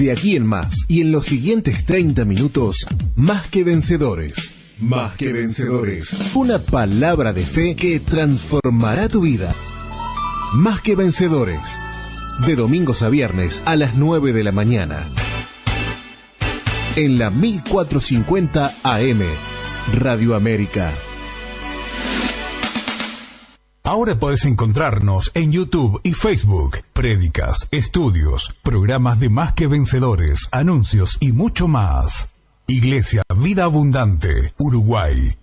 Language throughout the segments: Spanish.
De aquí en más y en los siguientes 30 minutos, Más que Vencedores. Más que Vencedores. Una palabra de fe que transformará tu vida. Más que Vencedores. De domingos a viernes a las 9 de la mañana. En la 1450 AM, Radio América. Ahora podés encontrarnos en YouTube y Facebook. Prédicas, estudios, programas de Más que Vencedores, anuncios y mucho más. Iglesia Vida Abundante, Uruguay.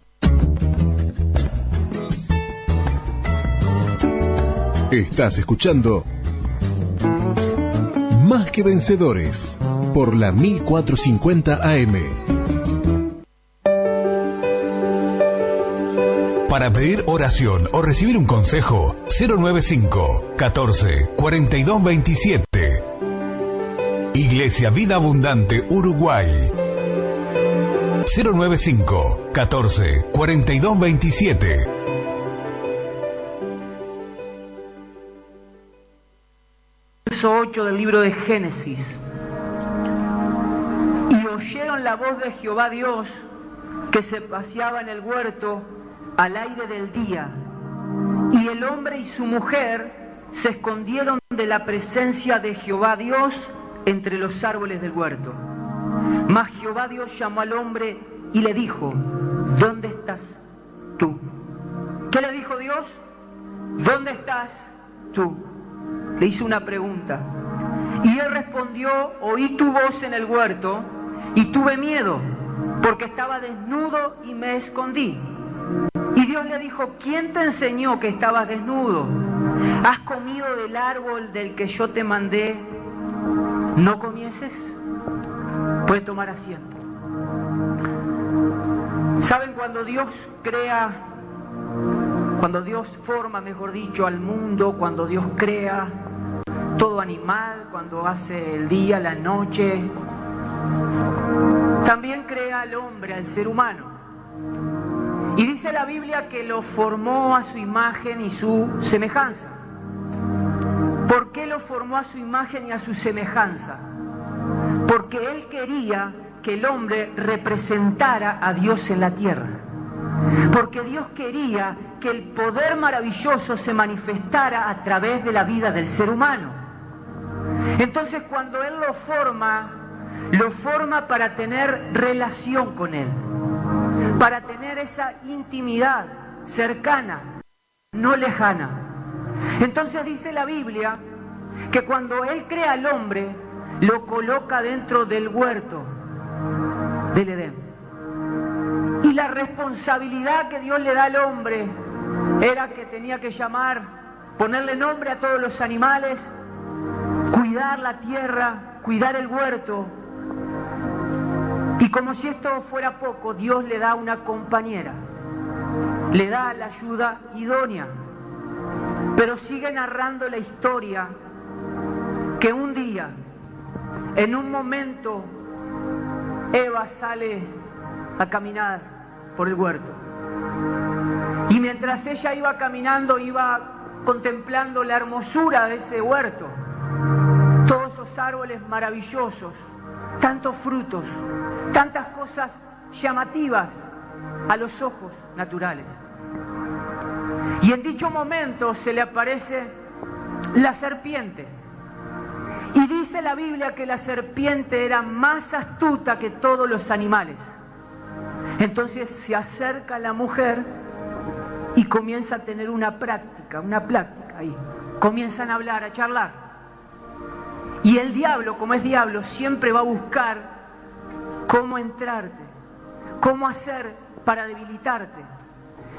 Estás escuchando Más que Vencedores por la 1450 AM. Para pedir oración o recibir un consejo, 095 14 42 27. Iglesia Vida Abundante, Uruguay. 095 14 42 27. Verso 8 del libro de Génesis. Y oyeron la voz de Jehová Dios que se paseaba en el huerto al aire del día, y el hombre y su mujer se escondieron de la presencia de Jehová Dios entre los árboles del huerto. Mas Jehová Dios llamó al hombre y le dijo: ¿dónde estás tú? ¿Qué le dijo Dios? ¿Dónde estás tú? Le hizo una pregunta. Y él respondió: oí tu voz en el huerto y tuve miedo, porque estaba desnudo y me escondí. Y Dios le dijo: ¿quién te enseñó que estabas desnudo? ¿Has comido del árbol del que yo te mandé no comieses? Puede tomar asiento. ¿Saben? Cuando Dios forma, mejor dicho, al mundo, cuando Dios crea todo animal, cuando hace el día, la noche, también crea al hombre, al ser humano. Y dice la Biblia que lo formó a su imagen y su semejanza. ¿Por qué lo formó a su imagen y a su semejanza? Porque Él quería que el hombre representara a Dios en la tierra. Porque Dios quería que el poder maravilloso se manifestara a través de la vida del ser humano. Entonces, cuando Él lo forma para tener relación con Él, para tener esa intimidad cercana, no lejana. Entonces dice la Biblia que cuando Él crea al hombre, lo coloca dentro del huerto del Edén. Y la responsabilidad que Dios le da al hombre era que tenía que ponerle nombre a todos los animales, cuidar la tierra, cuidar el huerto. Y como si esto fuera poco, Dios le da una compañera, le da la ayuda idónea. Pero sigue narrando la historia que un día, en un momento, Eva sale a caminar por el huerto. Y mientras ella iba caminando, iba contemplando la hermosura de ese huerto, todos esos árboles maravillosos, tantos frutos, tantas cosas llamativas a los ojos naturales. Y en dicho momento se le aparece la serpiente. Y dice la Biblia que la serpiente era más astuta que todos los animales. Entonces se acerca a la mujer y comienza a tener una plática ahí. Comienzan a hablar, a charlar. Y el diablo, como es diablo, siempre va a buscar cómo entrarte, cómo hacer para debilitarte.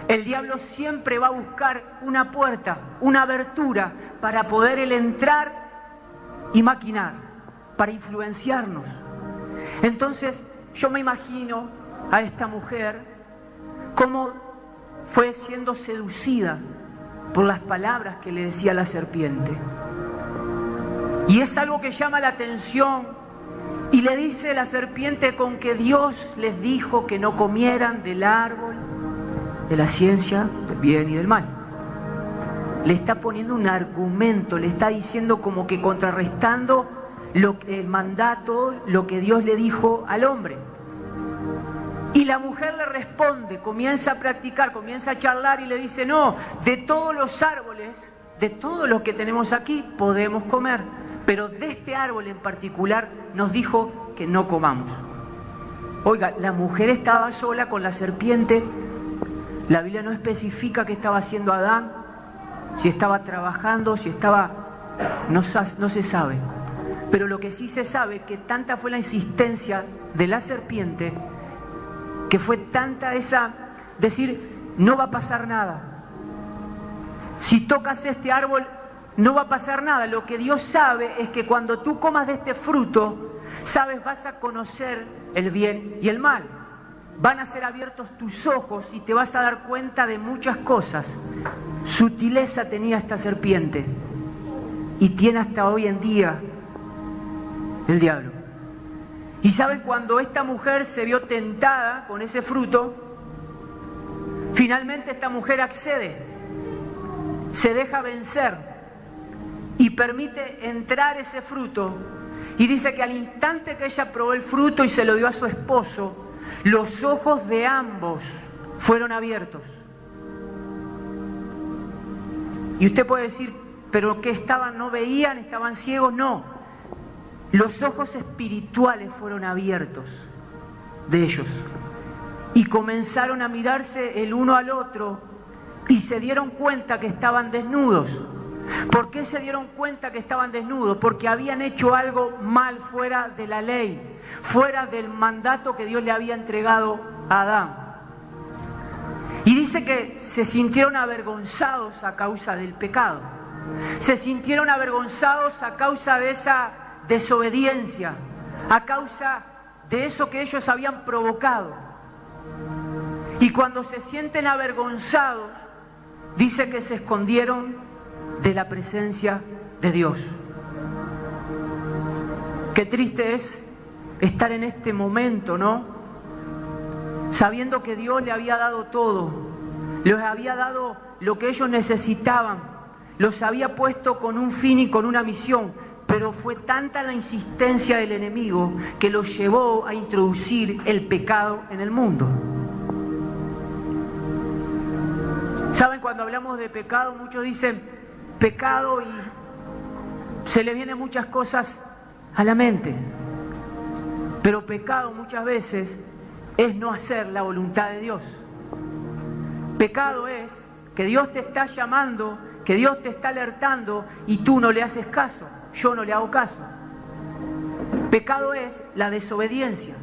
El diablo siempre va a buscar una puerta, una abertura para poder él entrar y maquinar, para influenciarnos. Entonces yo me imagino a esta mujer cómo fue siendo seducida por las palabras que le decía la serpiente. Y es algo que llama la atención. Y le dice la serpiente con que Dios les dijo que no comieran del árbol de la ciencia del bien y del mal. Le está poniendo un argumento, le está diciendo como que contrarrestando el mandato, lo que Dios le dijo al hombre. Y la mujer le responde, comienza a practicar, comienza a charlar y le dice, no, de todos los árboles, de todos los que tenemos aquí, podemos comer, pero de este árbol en particular nos dijo que no comamos. Oiga, la mujer estaba sola con la serpiente. La Biblia no especifica qué estaba haciendo Adán, si estaba trabajando, si estaba... no se sabe. Pero lo que sí se sabe es que tanta fue la insistencia de la serpiente, que fue tanta esa... decir, no va a pasar nada. Si tocas este árbol, no va a pasar nada. Lo que Dios sabe es que cuando tú comas de este fruto, sabes, vas a conocer el bien y el mal. Van a ser abiertos tus ojos y te vas a dar cuenta de muchas cosas. Sutileza tenía esta serpiente y tiene hasta hoy en día el diablo. Y saben, cuando esta mujer se vio tentada con ese fruto, finalmente esta mujer accede, se deja vencer y permite entrar ese fruto. Y dice que al instante que ella probó el fruto y se lo dio a su esposo, los ojos de ambos fueron abiertos. Y usted puede decir, pero ¿qué estaban? ¿No veían? ¿Estaban ciegos? No. Los ojos espirituales fueron abiertos de ellos. Y comenzaron a mirarse el uno al otro y se dieron cuenta que estaban desnudos. ¿Por qué se dieron cuenta que estaban desnudos? Porque habían hecho algo mal fuera de la ley, fuera del mandato que Dios le había entregado a Adán. Y dice que se sintieron avergonzados a causa del pecado. Se sintieron avergonzados a causa de esa desobediencia, a causa de eso que ellos habían provocado. Y cuando se sienten avergonzados, dice que se escondieron de la presencia de Dios. Qué triste es estar en este momento, ¿no? Sabiendo que Dios le había dado todo, les había dado lo que ellos necesitaban, los había puesto con un fin y con una misión, pero fue tanta la insistencia del enemigo que los llevó a introducir el pecado en el mundo. ¿Saben? Cuando hablamos de pecado, muchos dicen pecado y se le vienen muchas cosas a la mente. Pero pecado muchas veces es no hacer la voluntad de Dios. Pecado es que Dios te está llamando, que Dios te está alertando y tú no le haces caso, yo no le hago caso. Pecado es la desobediencia.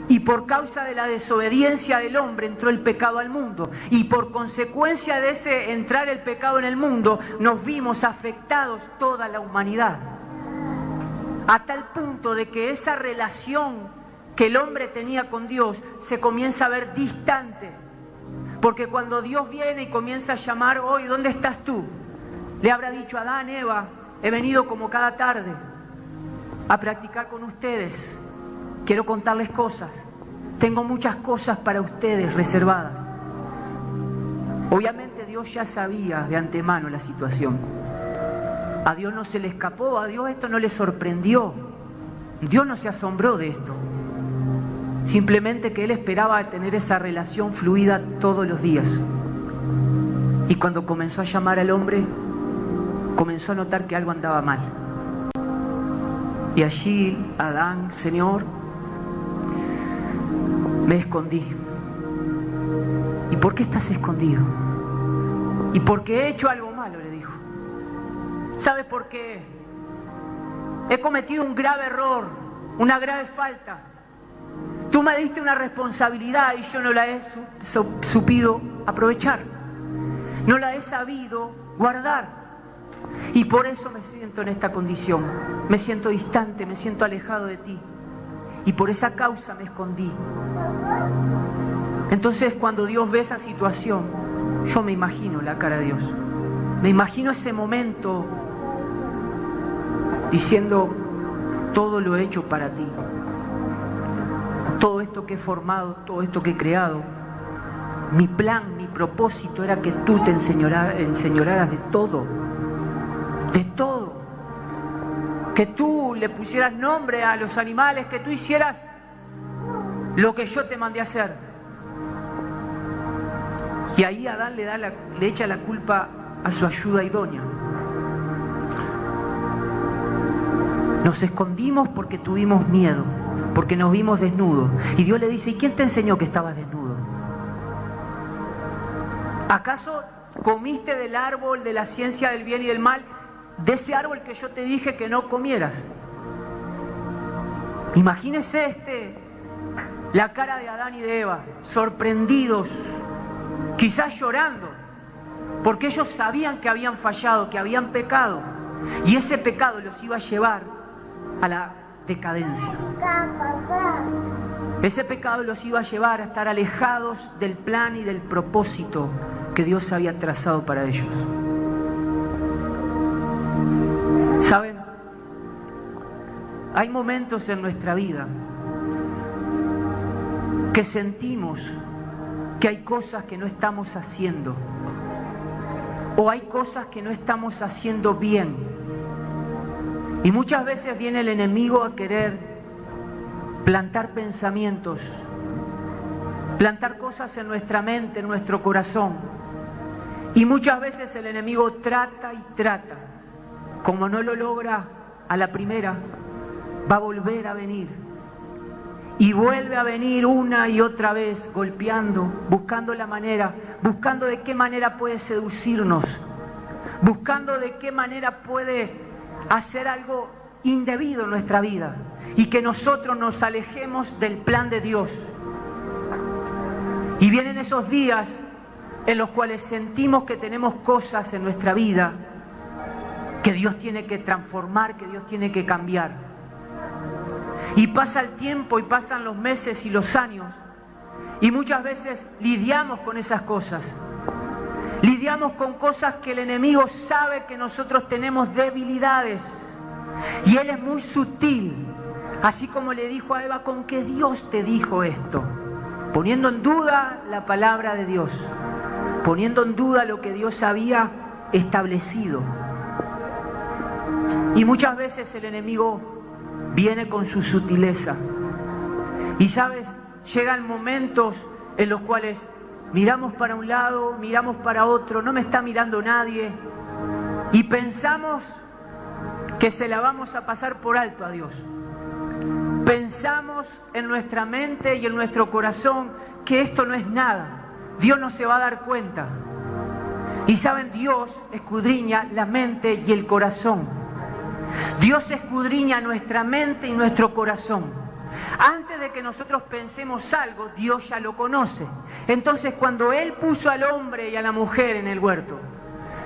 Y por causa de la desobediencia del hombre entró el pecado al mundo. Y por consecuencia de ese entrar el pecado en el mundo, nos vimos afectados toda la humanidad. A tal punto de que esa relación que el hombre tenía con Dios se comienza a ver distante. Porque cuando Dios viene y comienza a llamar, hoy, ¿dónde estás tú? Le habrá dicho a Adán, Eva, he venido como cada tarde a practicar con ustedes. Quiero contarles cosas. Tengo muchas cosas para ustedes reservadas. Obviamente Dios ya sabía de antemano la situación. A Dios no se le escapó, a Dios esto no le sorprendió. Dios no se asombró de esto. Simplemente que Él esperaba tener esa relación fluida todos los días. Y cuando comenzó a llamar al hombre, comenzó a notar que algo andaba mal. Y allí, Adán, Señor, me escondí. ¿Y por qué estás escondido? ¿Y por qué he hecho algo malo? Le dijo. ¿Sabes por qué? He cometido un grave error, una grave falta. Tú me diste una responsabilidad y yo no la he supido aprovechar. No la he sabido guardar. Y por eso me siento en esta condición. Me siento distante, me siento alejado de ti. Y por esa causa me escondí. Entonces, cuando Dios ve esa situación, yo me imagino la cara de Dios. Me imagino ese momento diciendo, todo lo he hecho para ti. Todo esto que he formado, todo esto que he creado, mi plan, mi propósito era que tú te enseñoraras de todo. De todo. que tú le pusieras nombre a los animales, que tú hicieras lo que yo te mandé a hacer. Y ahí Adán le echa la culpa a su ayuda idónea. Nos escondimos porque tuvimos miedo, porque nos vimos desnudos. Y Dios le dice, ¿y quién te enseñó que estabas desnudo? ¿Acaso comiste del árbol de la ciencia del bien y del mal, de ese árbol que yo te dije que no comieras? Imagínese la cara de Adán y de Eva, sorprendidos, quizás llorando, porque ellos sabían que habían fallado, que habían pecado, y ese pecado los iba a llevar a la decadencia. Ese pecado los iba a llevar a estar alejados del plan y del propósito que Dios había trazado para ellos. ¿Saben? Hay momentos en nuestra vida que sentimos que hay cosas que no estamos haciendo, o hay cosas que no estamos haciendo bien. Y muchas veces viene el enemigo a querer plantar pensamientos, plantar cosas en nuestra mente, en nuestro corazón. Y muchas veces el enemigo trata y trata. Como no lo logra a la primera, va a volver a venir. Y vuelve a venir una y otra vez, golpeando, buscando la manera, buscando de qué manera puede seducirnos, buscando de qué manera puede hacer algo indebido en nuestra vida y que nosotros nos alejemos del plan de Dios. Y vienen esos días en los cuales sentimos que tenemos cosas en nuestra vida que Dios tiene que transformar, que Dios tiene que cambiar. Y pasa el tiempo y pasan los meses y los años y muchas veces lidiamos con esas cosas. Lidiamos con cosas que el enemigo sabe que nosotros tenemos debilidades. Y él es muy sutil. Así como le dijo a Eva, ¿con qué Dios te dijo esto? Poniendo en duda la palabra de Dios. Poniendo en duda lo que Dios había establecido. Y muchas veces el enemigo viene con su sutileza. Y sabes, llegan momentos en los cuales miramos para un lado, miramos para otro, no me está mirando nadie, y pensamos que se la vamos a pasar por alto a Dios. Pensamos en nuestra mente y en nuestro corazón que esto no es nada, Dios no se va a dar cuenta. Y saben, Dios escudriña la mente y el corazón. Dios escudriña nuestra mente y nuestro corazón. Antes de que nosotros pensemos algo, Dios ya lo conoce. Entonces, cuando Él puso al hombre y a la mujer en el huerto,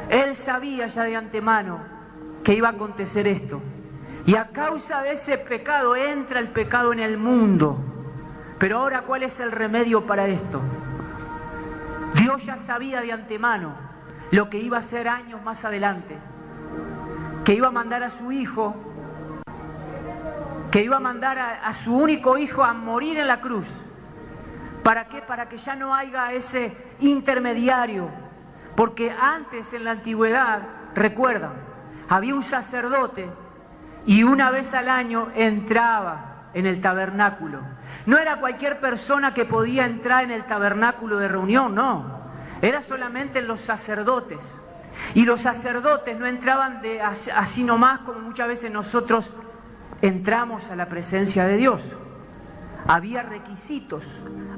Él sabía ya de antemano que iba a acontecer esto. Y a causa de ese pecado entra el pecado en el mundo. Pero ahora, ¿cuál es el remedio para esto? Dios ya sabía de antemano lo que iba a hacer años más adelante. Que iba a mandar a su hijo, que iba a mandar a su único hijo a morir en la cruz. ¿Para qué? Para que ya no haya ese intermediario. Porque antes, en la antigüedad, recuerdan, había un sacerdote y una vez al año entraba en el tabernáculo. No era cualquier persona que podía entrar en el tabernáculo de reunión, no. Era solamente los sacerdotes. Y los sacerdotes no entraban así nomás como muchas veces nosotros entramos a la presencia de Dios. Había requisitos,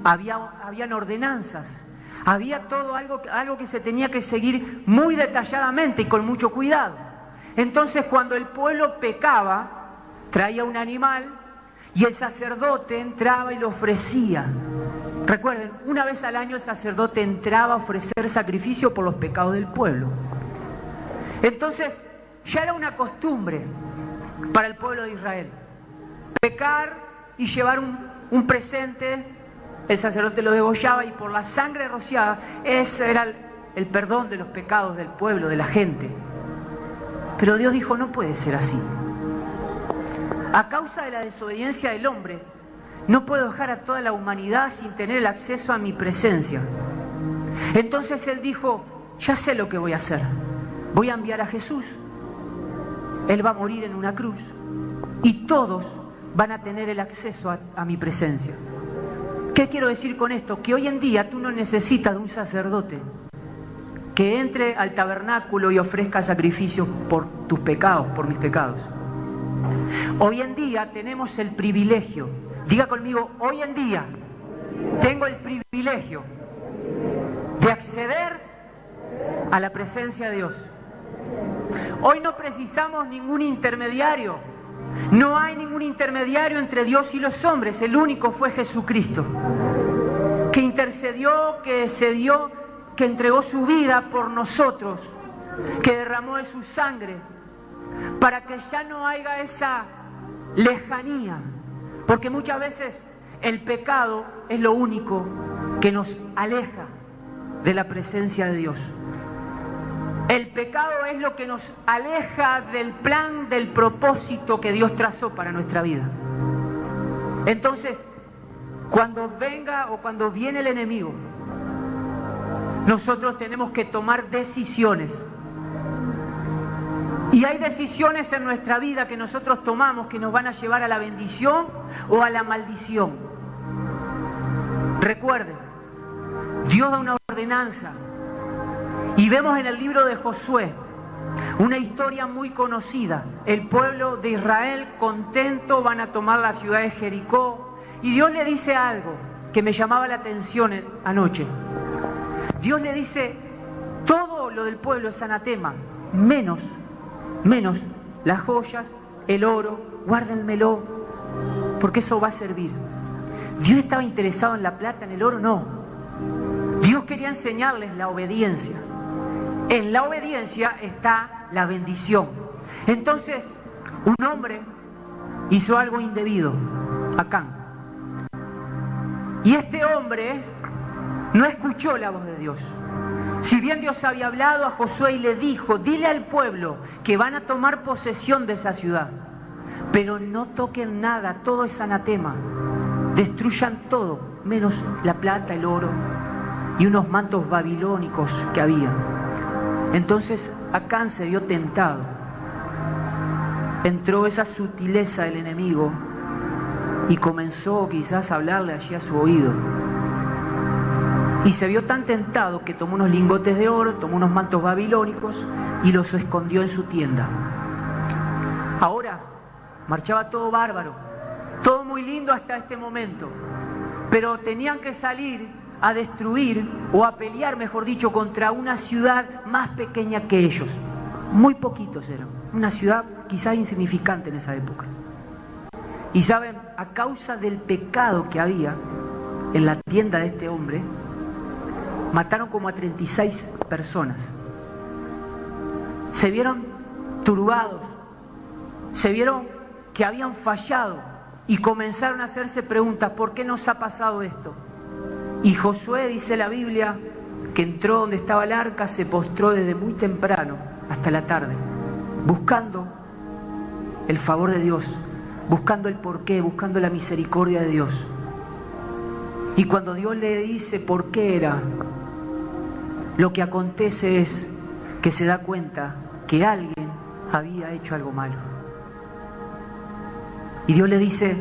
habían ordenanzas, había todo algo que se tenía que seguir muy detalladamente y con mucho cuidado. Entonces, cuando el pueblo pecaba, traía un animal y el sacerdote entraba y lo ofrecía. Recuerden, una vez al año el sacerdote entraba a ofrecer sacrificio por los pecados del pueblo. Entonces, ya era una costumbre para el pueblo de Israel. Pecar y llevar un presente, el sacerdote lo degollaba y por la sangre rociada, ese era el perdón de los pecados del pueblo, de la gente. Pero Dios dijo, no puede ser así. A causa de la desobediencia del hombre, no puedo dejar a toda la humanidad sin tener el acceso a mi presencia. Entonces Él dijo, ya sé lo que voy a hacer. Voy a enviar a Jesús. Él va a morir en una cruz y todos van a tener el acceso a mi presencia. ¿Qué quiero decir con esto? Que hoy en día tú no necesitas de un sacerdote que entre al tabernáculo y ofrezca sacrificios por tus pecados, por mis pecados. Hoy en día tenemos el privilegio, diga conmigo, hoy en día tengo el privilegio de acceder a la presencia de Dios. Hoy no precisamos ningún intermediario. No hay ningún intermediario entre Dios y los hombres. El único fue Jesucristo, que intercedió, que se dio, que entregó su vida por nosotros, que derramó de su sangre, para que ya no haya esa lejanía. Porque muchas veces el pecado es lo único que nos aleja de la presencia de Dios. El pecado es lo que nos aleja del plan, del propósito que Dios trazó para nuestra vida. Entonces, cuando venga o cuando viene el enemigo, nosotros tenemos que tomar decisiones. Y hay decisiones en nuestra vida que nosotros tomamos que nos van a llevar a la bendición o a la maldición. Recuerden, Dios da una ordenanza. Y vemos en el libro de Josué una historia muy conocida. El pueblo de Israel contento van a tomar la ciudad de Jericó. Y Dios le dice algo que me llamaba la atención anoche. Dios le dice, todo lo del pueblo es anatema, menos las joyas, el oro, guárdenmelo, porque eso va a servir. Dios estaba interesado en la plata, en el oro, no. Dios quería enseñarles la obediencia. En la obediencia está la bendición. Entonces, un hombre hizo algo indebido, Acán. Y este hombre no escuchó la voz de Dios. Si bien Dios había hablado a Josué y le dijo, dile al pueblo que van a tomar posesión de esa ciudad, pero no toquen nada, todo es anatema. Destruyan todo, menos la plata, el oro y unos mantos babilónicos que había. Entonces Acán se vio tentado. Entró esa sutileza del enemigo y comenzó quizás a hablarle allí a su oído. Y se vio tan tentado que tomó unos lingotes de oro, tomó unos mantos babilónicos y los escondió en su tienda. Ahora marchaba todo bárbaro, todo muy lindo hasta este momento, pero tenían que salir a destruir o a pelear, mejor dicho, contra una ciudad más pequeña que ellos. Muy poquitos eran, una ciudad quizás insignificante en esa época. Y saben, a causa del pecado que había en la tienda de este hombre, mataron como a 36 personas. Se vieron turbados, se vieron que habían fallado y comenzaron a hacerse preguntas, ¿por qué nos ha pasado esto? Y Josué, dice la Biblia, que entró donde estaba el arca, se postró desde muy temprano hasta la tarde, buscando el favor de Dios, buscando el porqué, buscando la misericordia de Dios. Y cuando Dios le dice por qué era, lo que acontece es que se da cuenta que alguien había hecho algo malo. Y Dios le dice,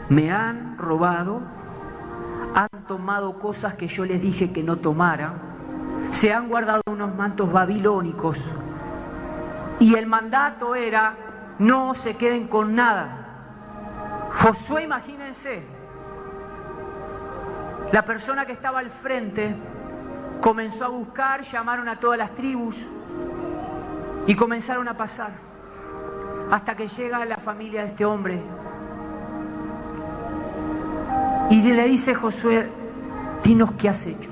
me han robado, han tomado cosas que yo les dije que no tomaran, se han guardado unos mantos babilónicos y el mandato era, no se queden con nada. Josué, imagínense, la persona que estaba al frente comenzó a buscar, llamaron a todas las tribus y comenzaron a pasar hasta que llega la familia de este hombre y le dice Josué, dinos qué has hecho.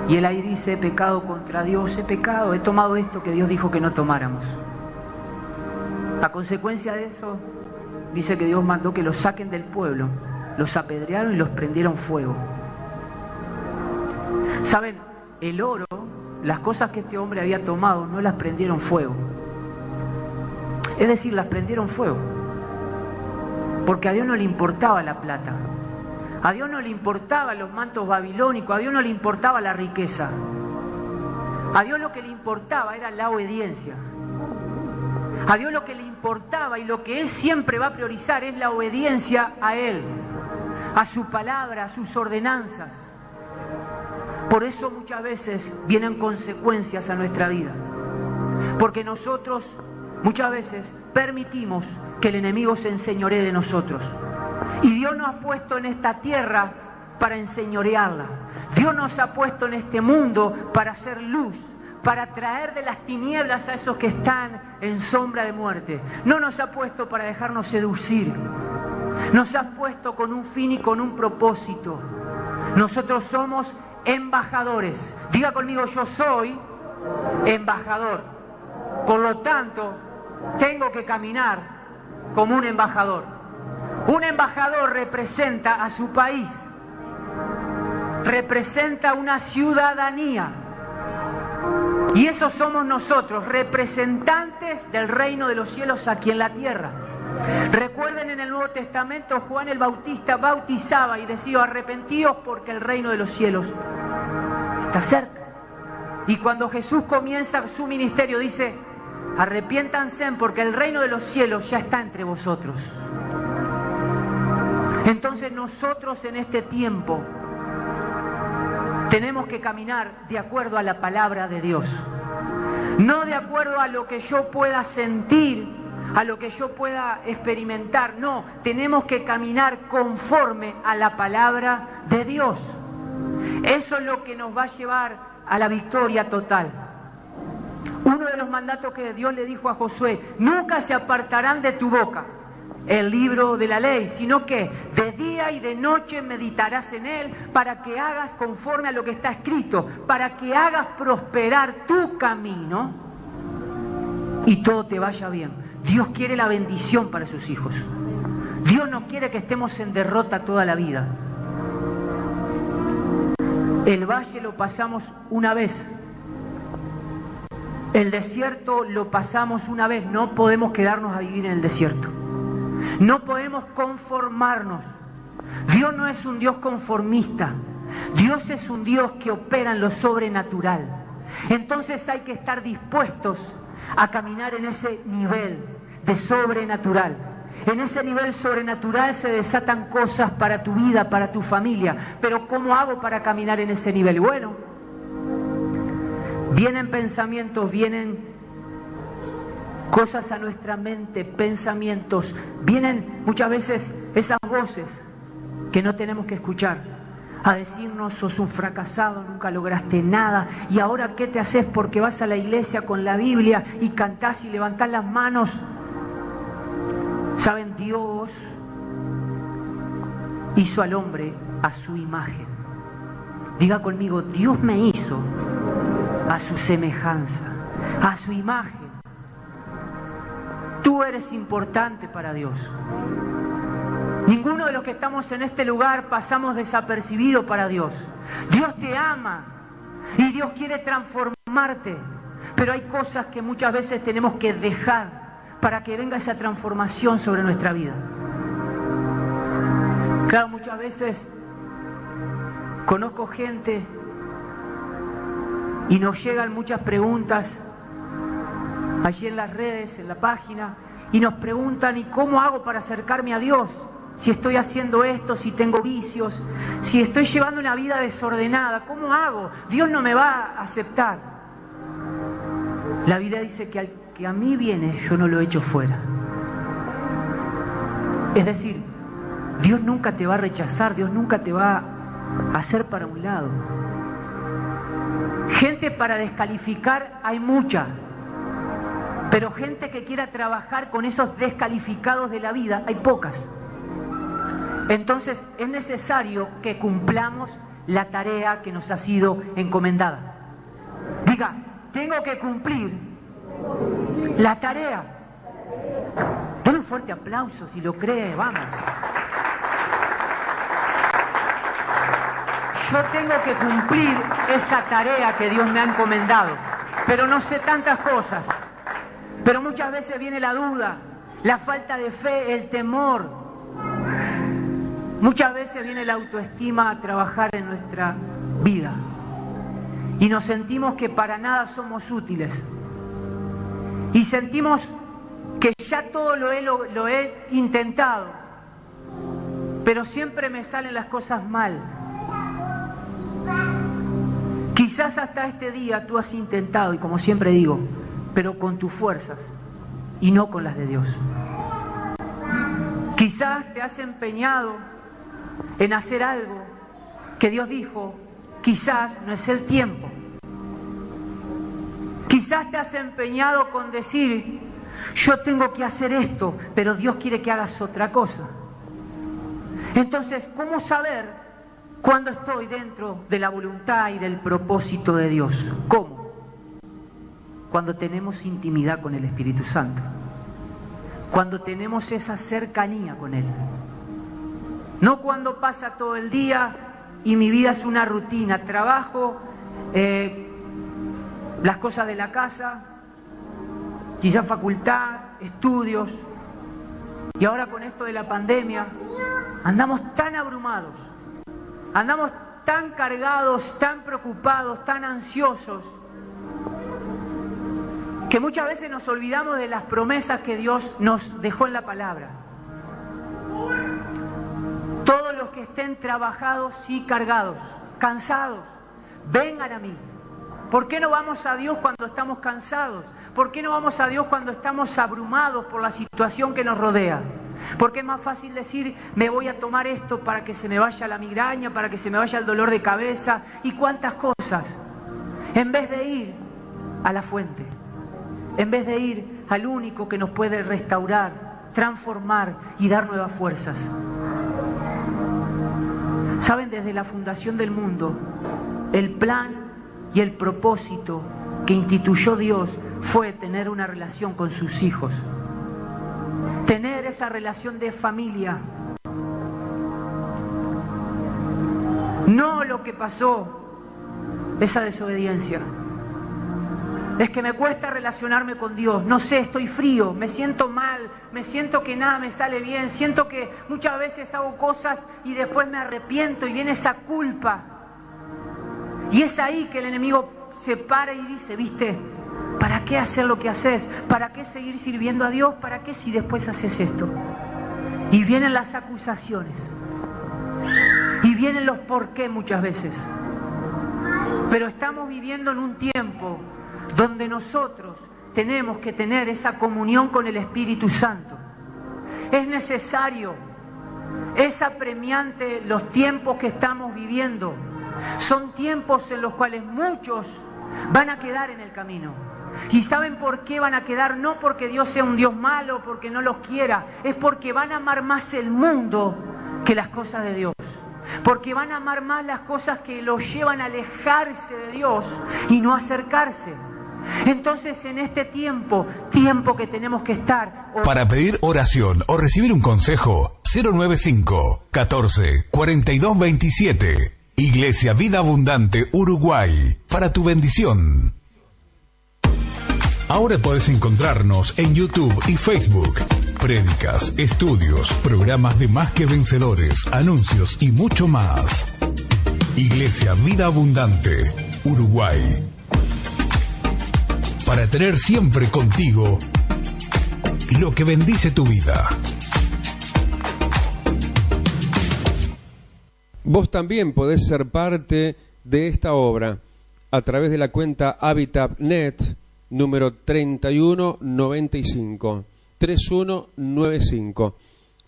Y él ahí dice, he pecado contra Dios, he pecado, he tomado esto que Dios dijo que no tomáramos. A consecuencia de eso, dice que Dios mandó que los saquen del pueblo, los apedrearon y los prendieron fuego. ¿Saben? El oro, las cosas que este hombre había tomado, no las prendieron fuego. Es decir, las prendieron fuego. Porque a Dios no le importaba la plata. A Dios no le importaban los mantos babilónicos, a Dios no le importaba la riqueza. A Dios lo que le importaba era la obediencia. A Dios lo que le importaba y lo que Él siempre va a priorizar es la obediencia a Él, a su palabra, a sus ordenanzas. Por eso muchas veces vienen consecuencias a nuestra vida, porque nosotros muchas veces permitimos que el enemigo se enseñoree de nosotros. Y Dios nos ha puesto en esta tierra para enseñorearla. Dios nos ha puesto en este mundo para hacer luz, para traer de las tinieblas a esos que están en sombra de muerte. No nos ha puesto para dejarnos seducir. Nos ha puesto con un fin y con un propósito. Nosotros somos embajadores. Diga conmigo, yo soy embajador. Por lo tanto, tengo que caminar como un embajador. Un embajador representa a su país, representa una ciudadanía. Y eso somos nosotros, representantes del reino de los cielos aquí en la tierra. Recuerden, en el Nuevo Testamento Juan el Bautista bautizaba y decía: arrepentíos porque el reino de los cielos está cerca. Y cuando Jesús comienza su ministerio dice: arrepiéntanse porque el reino de los cielos ya está entre vosotros. Entonces nosotros en este tiempo tenemos que caminar de acuerdo a la palabra de Dios, no de acuerdo a lo que yo pueda sentir, a lo que yo pueda experimentar. No, tenemos que caminar conforme a la palabra de Dios. Eso es lo que nos va a llevar a la victoria total. Uno de los mandatos que Dios le dijo a Josué: nunca se apartarán de tu boca el libro de la ley, sino que de día y de noche meditarás en él, para que hagas conforme a lo que está escrito, para que hagas prosperar tu camino y todo te vaya bien. Dios quiere la bendición para sus hijos. Dios no quiere que estemos en derrota toda la vida. El valle lo pasamos una vez, el desierto lo pasamos una vez. No podemos quedarnos a vivir en el desierto. No podemos conformarnos. Dios no es un Dios conformista. Dios es un Dios que opera en lo sobrenatural. Entonces hay que estar dispuestos a caminar en ese nivel de sobrenatural. En ese nivel sobrenatural se desatan cosas para tu vida, para tu familia. Pero ¿cómo hago para caminar en ese nivel? Bueno, vienen pensamientos, vienen cosas a nuestra mente, pensamientos, vienen muchas veces esas voces que no tenemos que escuchar, a decirnos: sos un fracasado, nunca lograste nada, y ahora ¿qué te haces porque vas a la iglesia con la Biblia y cantás y levantás las manos? Saben, Dios hizo al hombre a su imagen. Diga conmigo: Dios me hizo a su semejanza, a su imagen. Tú eres importante para Dios. Ninguno de los que estamos en este lugar pasamos desapercibidos para Dios. Dios te ama y Dios quiere transformarte, pero hay cosas que muchas veces tenemos que dejar para que venga esa transformación sobre nuestra vida. Claro, muchas veces conozco gente y nos llegan muchas preguntas allí en las redes, en la página, y nos preguntan: ¿y cómo hago para acercarme a Dios? Si estoy haciendo esto, si tengo vicios, si estoy llevando una vida desordenada, ¿cómo hago? Dios no me va a aceptar. La Biblia dice que al que a mí viene, yo no lo echo fuera. Es decir, Dios nunca te va a rechazar, Dios nunca te va a hacer para un lado. Gente para descalificar hay mucha, pero gente que quiera trabajar con esos descalificados de la vida hay pocas. Entonces es necesario que cumplamos la tarea que nos ha sido encomendada. Diga: tengo que cumplir la tarea. Dale un fuerte aplauso si lo cree, vamos. Yo tengo que cumplir esa tarea que Dios me ha encomendado, pero no sé tantas cosas. Pero muchas veces viene la duda, la falta de fe, el temor. Muchas veces viene la autoestima a trabajar en nuestra vida y nos sentimos que para nada somos útiles y sentimos que ya todo lo he intentado, pero siempre me salen las cosas mal. Quizás hasta este día tú has intentado, y como siempre digo, pero con tus fuerzas y no con las de Dios. Quizás te has empeñado en hacer algo que Dios dijo, quizás no es el tiempo. Quizás te has empeñado con decir, yo tengo que hacer esto, pero Dios quiere que hagas otra cosa. Entonces, ¿cómo saber cuándo estoy dentro de la voluntad y del propósito de Dios? ¿Cómo? Cuando tenemos intimidad con el Espíritu Santo. Cuando tenemos esa cercanía con Él. No cuando pasa todo el día y mi vida es una rutina, trabajo, las cosas de la casa, quizás facultad, estudios, y ahora con esto de la pandemia andamos tan abrumados, andamos tan cargados, tan preocupados, tan ansiosos, que muchas veces nos olvidamos de las promesas que Dios nos dejó en la palabra. Todos los que estén trabajados y cargados, cansados, vengan a mí. ¿Por qué no vamos a Dios cuando estamos cansados? ¿Por qué no vamos a Dios cuando estamos abrumados por la situación que nos rodea? Porque es más fácil decir, me voy a tomar esto para que se me vaya la migraña, para que se me vaya el dolor de cabeza y cuántas cosas, en vez de ir a la fuente, en vez de ir al único que nos puede restaurar, transformar y dar nuevas fuerzas. Saben, desde la fundación del mundo, el plan y el propósito que instituyó Dios fue tener una relación con sus hijos. Tener esa relación de familia. No lo que pasó, esa desobediencia. Es que me cuesta relacionarme con Dios, no sé, estoy frío, me siento mal, me siento que nada me sale bien, siento que muchas veces hago cosas y después me arrepiento y viene esa culpa. Y es ahí que el enemigo se para y dice, ¿viste? ¿Para qué hacer lo que haces? ¿Para qué seguir sirviendo a Dios? ¿Para qué si después haces esto? Y vienen las acusaciones. Y vienen los por qué muchas veces. Pero estamos viviendo en un tiempo donde nosotros tenemos que tener esa comunión con el Espíritu Santo. Es necesario, es apremiante los tiempos que estamos viviendo. Son tiempos en los cuales muchos van a quedar en el camino. ¿Y saben por qué van a quedar? No porque Dios sea un Dios malo, porque no los quiera. Es porque van a amar más el mundo que las cosas de Dios. Porque van a amar más las cosas que los llevan a alejarse de Dios y no acercarse. Entonces, en este tiempo que tenemos que estar... Para pedir oración o recibir un consejo, 095 14 42 27. Iglesia Vida Abundante Uruguay, para tu bendición. Ahora podés encontrarnos en YouTube y Facebook. Prédicas, estudios, programas de Más que Vencedores, anuncios y mucho más. Iglesia Vida Abundante Uruguay. Para tener siempre contigo lo que bendice tu vida. Vos también podés ser parte de esta obra a través de la cuenta HabitatNet número 3195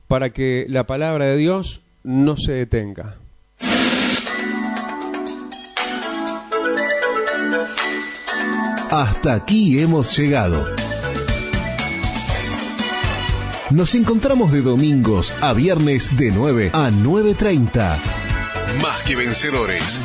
para que la palabra de Dios no se detenga. Hasta aquí hemos llegado. Nos encontramos de domingos a viernes de 9 a 9:30. Más que Vencedores.